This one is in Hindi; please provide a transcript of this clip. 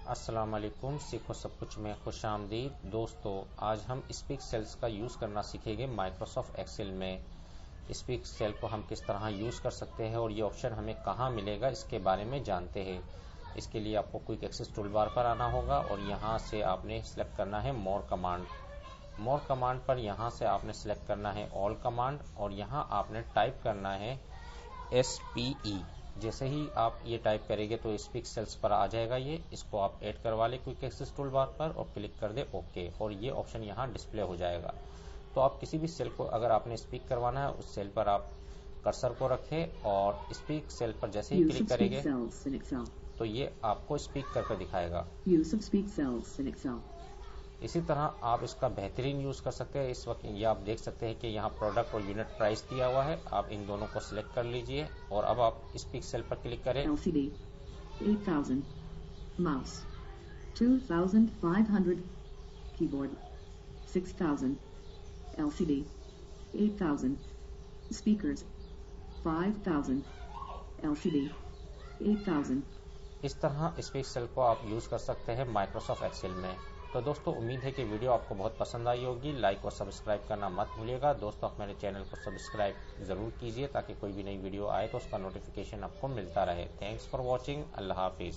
अस्सलाम वालेकुम। सीखो सब कुछ में खुश आमदीद। दोस्तों, आज हम स्पीक सेल्स का यूज़ करना सीखेंगे माइक्रोसॉफ्ट एक्सेल में। स्पीक सेल को हम किस तरह यूज़ कर सकते हैं और ये ऑप्शन हमें कहाँ मिलेगा, इसके बारे में जानते हैं। इसके लिए आपको क्विक एक्सेस टूल बार पर आना होगा और यहाँ से आपने सेलेक्ट करना है मोर कमांड। मोर कमांड पर यहाँ से आपने सेलेक्ट करना है ऑल कमांड और यहाँ आपने टाइप करना है SPE। जैसे ही आप ये टाइप करेंगे तो स्पीक सेल्स पर आ जाएगा। ये इसको आप ऐड करवा लें क्विक एक्सेस टूल बार पर और क्लिक कर दे ओके, और ये ऑप्शन यहाँ डिस्प्ले हो जाएगा। तो आप किसी भी सेल को अगर आपने स्पीक करवाना है, उस सेल पर आप कर्सर को रखें और स्पीक सेल पर जैसे ही क्लिक करेंगे तो ये आपको स्पीक करके दिखाएगा। इसी तरह आप इसका बेहतरीन यूज़ कर सकते हैं। इस वक्त ये आप देख सकते हैं कि यहाँ प्रोडक्ट और यूनिट प्राइस दिया हुआ है। आप इन दोनों को सिलेक्ट कर लीजिए और अब आप स्पीक सेल पर क्लिक करें। LCD 8000 mouse 2500 keyboard 6000 LCD 8000 speakers 5000 LCD 8000। इस तरह स्पीक सेल को आप यूज़ कर सकते हैं माइक्रोसॉफ्ट एक्सेल में। तो दोस्तों, उम्मीद है कि वीडियो आपको बहुत पसंद आई होगी। लाइक और सब्सक्राइब करना मत भूलिएगा। दोस्तों, आप मेरे चैनल को सब्सक्राइब ज़रूर कीजिए ताकि कोई भी नई वीडियो आए तो उसका नोटिफिकेशन आपको मिलता रहे। Thanks for watching. अल्लाह हाफिज़।